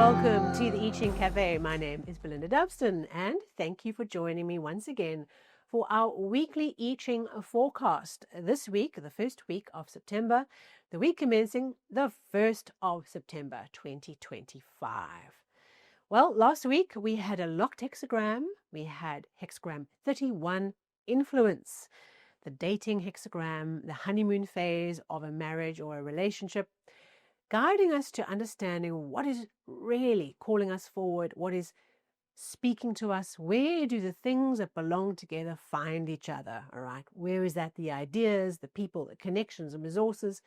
welcome to the I Ching Cafe. My name is Belinda Dubston, and thank you for joining me once again for our weekly I Ching forecast. This week, the first week of September, the week commencing the 1st of September 2025. Well, last week we had a locked hexagram. We had hexagram 31 influence, the dating hexagram, the honeymoon phase of a marriage or a relationship, guiding us to understanding what is really calling us forward, what is speaking to us, where do the things that belong together find each other, all right? Where is that the ideas, the people, the connections and resources?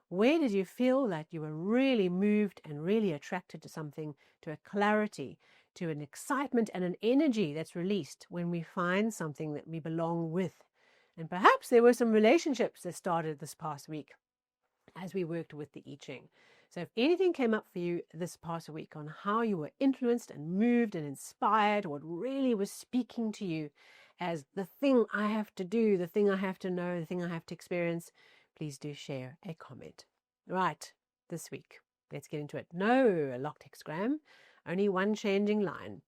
Where did you feel that you were really moved and really attracted to something, to a clarity, to an excitement and an energy that's released when we find something that we belong with? And perhaps there were some relationships that started this past week as we worked with the I Ching. So if anything came up for you this past week on how you were influenced and moved and inspired, what really was speaking to you as the thing I have to do, the thing I have to know, the thing I have to experience, please do share a comment. Right, this week, let's get into it. No locked hexagram, only one changing line.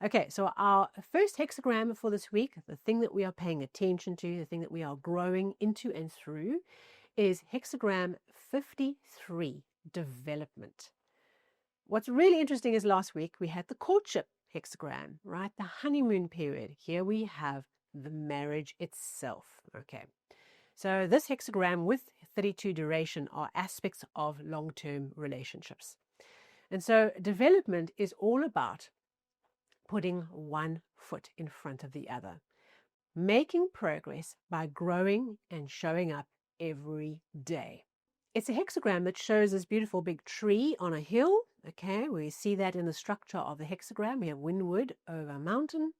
Okay, so our first hexagram for this week, the thing that we are paying attention to, the thing that we are growing into and through, is hexagram 53, development. What's really interesting is last week we had the courtship hexagram, right? The honeymoon period. Here we have the marriage itself. Okay. So this hexagram with 32 duration are aspects of long-term relationships. And so development is all about putting one foot in front of the other, making progress by growing and showing up every day. It's a hexagram that shows this beautiful big tree on a hill. Okay, we see that in the structure of the hexagram. We have windward over a mountain,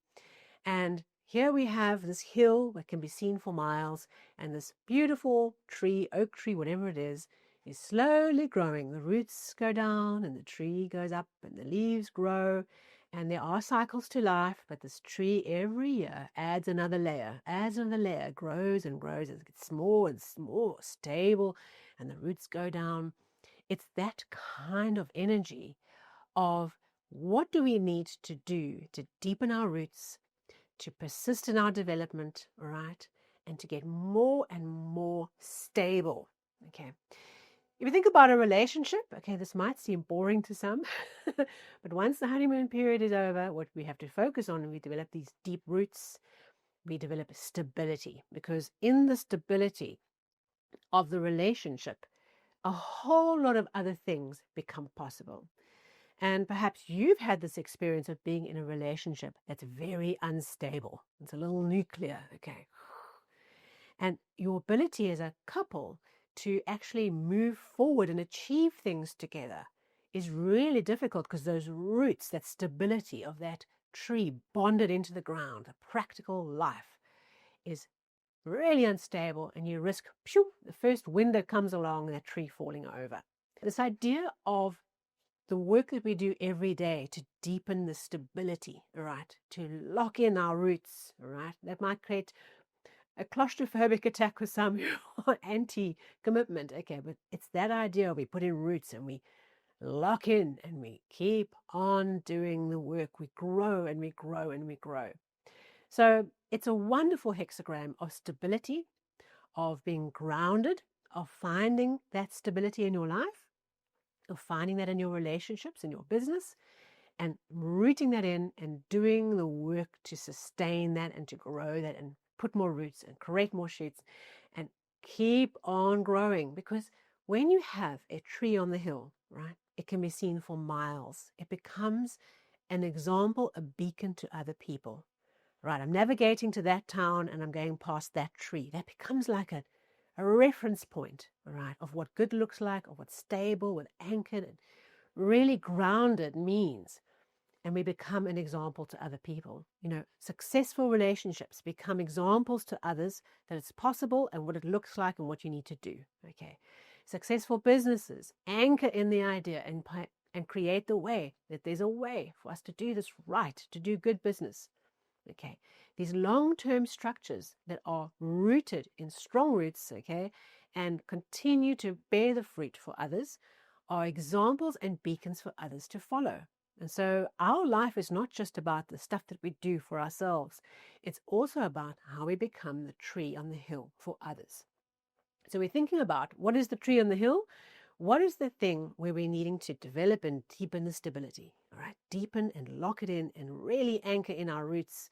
and here we have this hill that can be seen for miles, and this beautiful tree, oak tree, whatever it is slowly growing. The roots go down and the tree goes up and the leaves grow, and there are cycles to life, but this tree every year adds another layer, grows and grows, it gets more and more stable, and the roots go down. It's that kind of energy of what do we need to do to deepen our roots, to persist in our development, right, and to get more and more stable. Okay. If you think about a relationship, okay, this might seem boring to some, but once the honeymoon period is over, what we have to focus on, we develop these deep roots, we develop stability, because in the stability of the relationship, a whole lot of other things become possible. And perhaps you've had this experience of being in a relationship that's very unstable. It's a little nuclear, okay? And your ability as a couple to actually move forward and achieve things together is really difficult because those roots, that stability of that tree bonded into the ground, the practical life, is really unstable, and you risk the first wind that comes along, that tree falling over. This idea of the work that we do every day to deepen the stability, right, to lock in our roots, right, that might create a claustrophobic attack with some who are anti-commitment. Okay, but it's that idea we put in roots and we lock in and we keep on doing the work. We grow and we grow and we grow. So it's a wonderful hexagram of stability, of being grounded, of finding that stability in your life, of finding that in your relationships, in your business, and rooting that in and doing the work to sustain that and to grow that and put more roots and create more shoots and keep on growing. Because when you have a tree on the hill, right, it can be seen for miles. It becomes an example, a beacon to other people. Right, I'm navigating to that town and I'm going past that tree. That becomes like a reference point, right, of what good looks like, of what's stable, what anchored and really grounded means. And we become an example to other people. You know, successful relationships become examples to others that it's possible and what it looks like and what you need to do. Okay. Successful businesses anchor in the idea and create the way that there's a way for us to do this right, to do good business. Okay. These long-term structures that are rooted in strong roots, okay, and continue to bear the fruit for others are examples and beacons for others to follow. And so our life is not just about the stuff that we do for ourselves. It's also about how we become the tree on the hill for others. So we're thinking about, what is the tree on the hill? What is the thing where we're needing to develop and deepen the stability? All right, deepen and lock it in and really anchor in our roots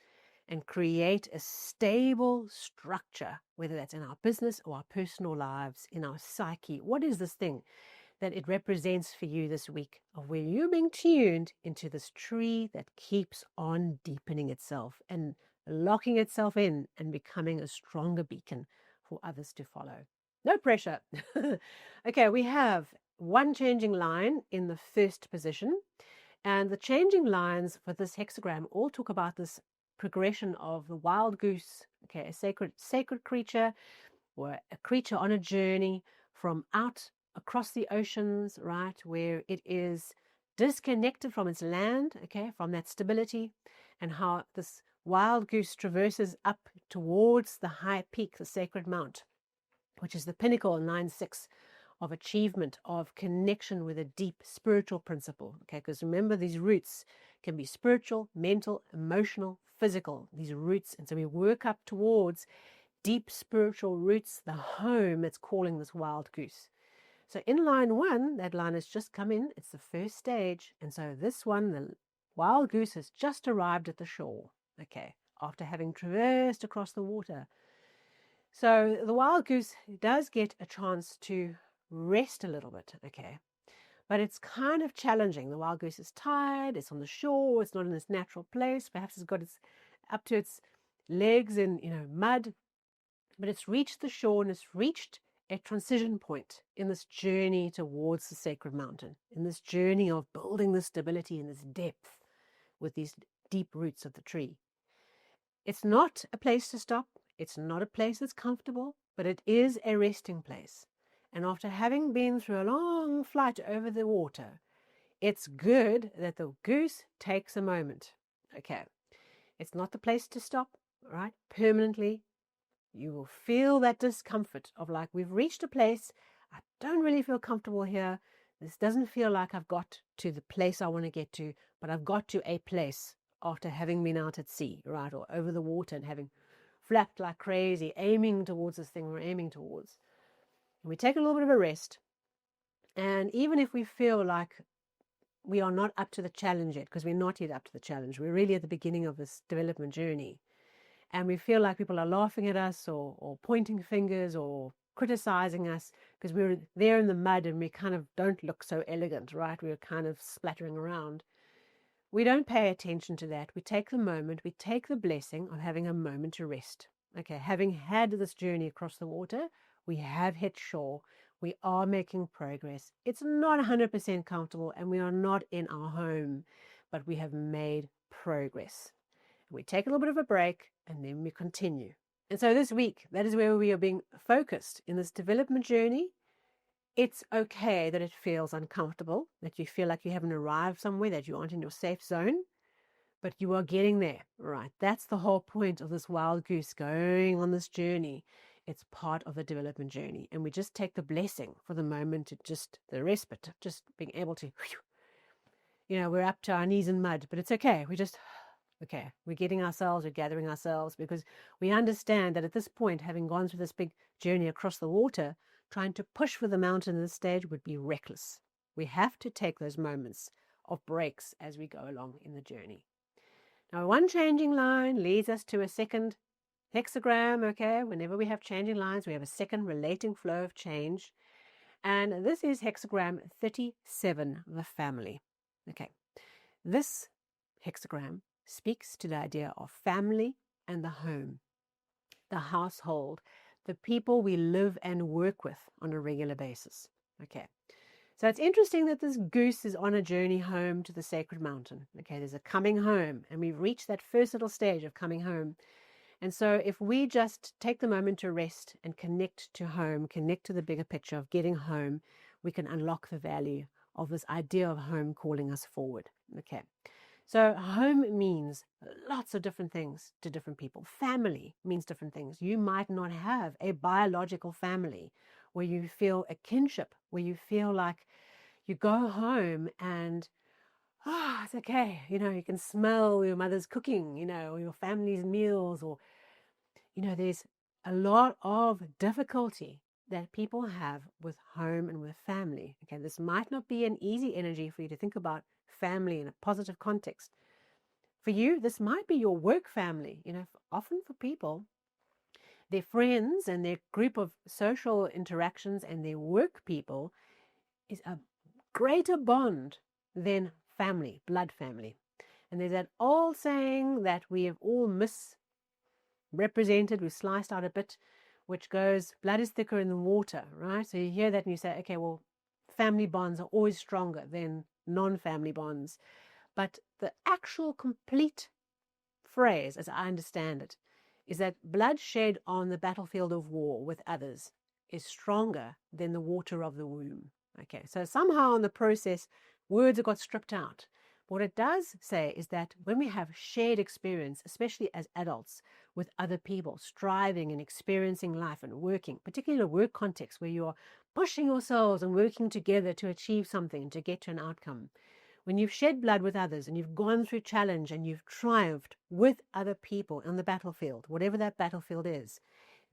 and create a stable structure, whether that's in our business or our personal lives, in our psyche. What is this thing that it represents for you this week, of where you're being tuned into this tree that keeps on deepening itself and locking itself in and becoming a stronger beacon for others to follow? No pressure. Okay, we have one changing line in the first position, and the changing lines for this hexagram all talk about this progression of the wild goose, okay, a sacred creature, or a creature on a journey from out across the oceans, right, where it is disconnected from its land, okay, from that stability, and how this wild goose traverses up towards the high peak, the sacred mount, which is the pinnacle in line 6 of achievement, of connection with a deep spiritual principle. Okay, because remember, these roots can be spiritual, mental, emotional, physical, these roots. And so we work up towards deep spiritual roots, the home that's calling this wild goose. So in line 1, that line has just come in. It's the first stage. And so this one, the wild goose, has just arrived at the shore, okay, after having traversed across the water. So the wild goose does get a chance to rest a little bit, okay, but it's kind of challenging. The wild goose is tired, it's on the shore, it's not in its natural place. Perhaps it's got its up to its legs in mud, but it's reached the shore and it's reached a transition point in this journey towards the sacred mountain, in this journey of building this stability and this depth with these deep roots of the tree. It's not a place to stop. It's not a place that's comfortable, but it is a resting place. And after having been through a long flight over the water, it's good that the goose takes a moment. Okay, it's not the place to stop, right? Permanently. You will feel that discomfort of, like, we've reached a place. I don't really feel comfortable here. This doesn't feel like I've got to the place I want to get to, but I've got to a place after having been out at sea, right, or over the water and having flapped like crazy, aiming towards this thing we're aiming towards. And we take a little bit of a rest. And even if we feel like we are not up to the challenge yet, because we're not yet up to the challenge, we're really at the beginning of this development journey, and we feel like people are laughing at us or pointing fingers or criticizing us because we're there in the mud and we kind of don't look so elegant, right? We're kind of splattering around. We don't pay attention to that. We take the moment, we take the blessing of having a moment to rest. Okay, having had this journey across the water, we have hit shore. We are making progress. It's not 100% comfortable and we are not in our home, but we have made progress. We take a little bit of a break and then we continue. And so this week, that is where we are being focused in this development journey. It's okay that it feels uncomfortable, that you feel like you haven't arrived somewhere, that you aren't in your safe zone, but you are getting there, right? That's the whole point of this wild goose going on this journey. It's part of the development journey. And we just take the blessing for the moment, to just the respite, just being able to, we're up to our knees in mud, but it's okay. We're getting ourselves, we're gathering ourselves, because we understand that at this point, having gone through this big journey across the water, trying to push for the mountain at this stage would be reckless. We have to take those moments of breaks as we go along in the journey. Now, one changing line leads us to a second hexagram, okay? Whenever we have changing lines, we have a second relating flow of change. And this is hexagram 37, the family. Okay, this hexagram speaks to the idea of family and the home, the household, the people we live and work with on a regular basis. Okay, so it's interesting that this goose is on a journey home to the sacred mountain. Okay, there's a coming home, and we've reached that first little stage of coming home. And so if we just take the moment to rest and connect to home, connect to the bigger picture of getting home, we can unlock the value of this idea of home calling us forward. Okay, so home means lots of different things to different people. Family means different things. You might not have a biological family where you feel a kinship, where you feel like you go home and, it's okay. You can smell your mother's cooking, or your family's meals, or, there's a lot of difficulty that people have with home and with family. Okay, this might not be an easy energy for you to think about family in a positive context. For you, this might be your work family. Often for people, their friends and their group of social interactions and their work people is a greater bond than family, blood family. And there's that old saying that we have all misrepresented, we've sliced out a bit, which goes, blood is thicker in the water, right? So you hear that and you say, okay, well, family bonds are always stronger than non-family bonds. But the actual complete phrase, as I understand it, is that blood shed on the battlefield of war with others is stronger than the water of the womb. Okay, so somehow in the process, words have got stripped out. What it does say is that when we have shared experience, especially as adults, with other people, striving and experiencing life and working, particularly in a work context where you're pushing yourselves and working together to achieve something, to get to an outcome, when you've shed blood with others and you've gone through challenge and you've triumphed with other people on the battlefield, whatever that battlefield is,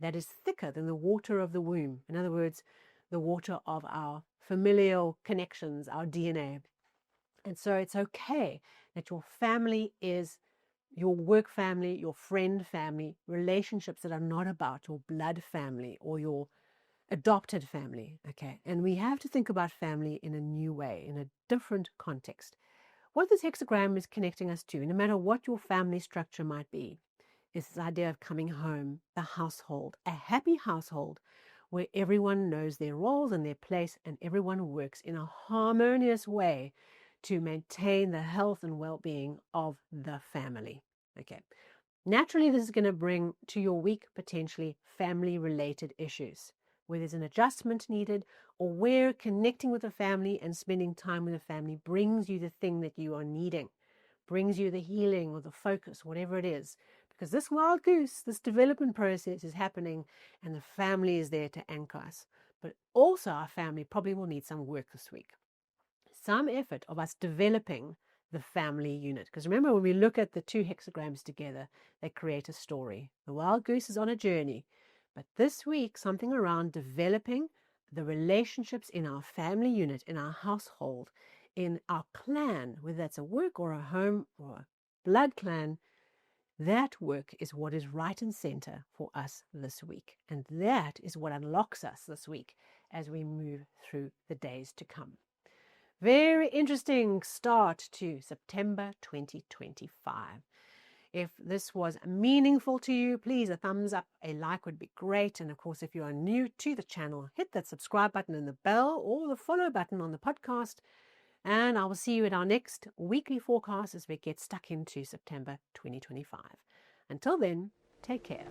that is thicker than the water of the womb. In other words, the water of our familial connections, our DNA. And so it's okay that your family is your work family, your friend family, relationships that are not about your blood family or your adopted family. Okay, and we have to think about family in a new way, in a different context. What this hexagram is connecting us to, no matter what your family structure might be, is this idea of coming home, the household, a happy household where everyone knows their roles and their place and everyone works in a harmonious way to maintain the health and well-being of the family. Okay. Naturally, this is going to bring to your week potentially family-related issues, where there's an adjustment needed, or where connecting with a family and spending time with a family brings you the thing that you are needing, brings you the healing or the focus, whatever it is. Because this wild goose, this development process is happening, and the family is there to anchor us. But also our family probably will need some work this week. Some effort of us developing the family unit. Because remember, when we look at the two hexagrams together, they create a story. The wild goose is on a journey. But this week, something around developing the relationships in our family unit, in our household, in our clan, whether that's a work or a home or a blood clan, that work is what is right and center for us this week. And that is what unlocks us this week as we move through the days to come. Very interesting start to September 2025. If this was meaningful to you, please a thumbs up, a like would be great. And of course, if you are new to the channel, hit that subscribe button and the bell or the follow button on the podcast. And I will see you at our next weekly forecast as we get stuck into September 2025. Until then, take care.